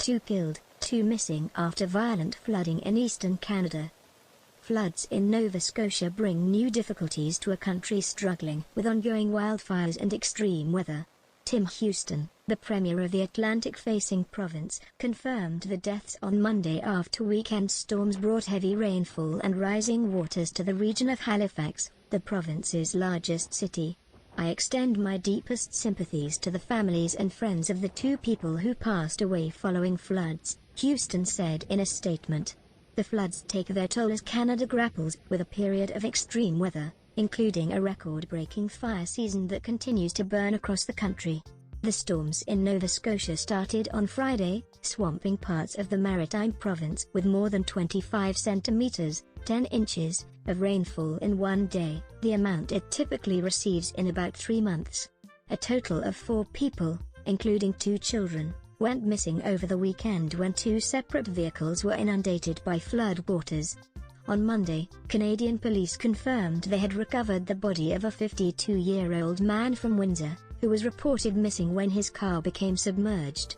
2 killed, 2 missing after violent flooding in eastern Canada. Floods in Nova Scotia bring new difficulties to a country struggling with ongoing wildfires and extreme weather. Tim Houston, the premier of the Atlantic-facing province, confirmed the deaths on Monday after weekend storms brought heavy rainfall and rising waters to the region of Halifax, the province's largest city. "I extend my deepest sympathies to the families and friends of the 2 people who passed away following floods," Houston said in a statement. The floods take their toll as Canada grapples with a period of extreme weather, including a record-breaking fire season that continues to burn across the country. The storms in Nova Scotia started on Friday, swamping parts of the Maritime province with more than 25 centimeters, 10 inches, of rainfall in one day, the amount it typically receives in about 3 months. A total of 4 people, including 2 children, went missing over the weekend when 2 separate vehicles were inundated by flood waters. On Monday, Canadian police confirmed they had recovered the body of a 52-year-old man from Windsor, who was reported missing when his car became submerged.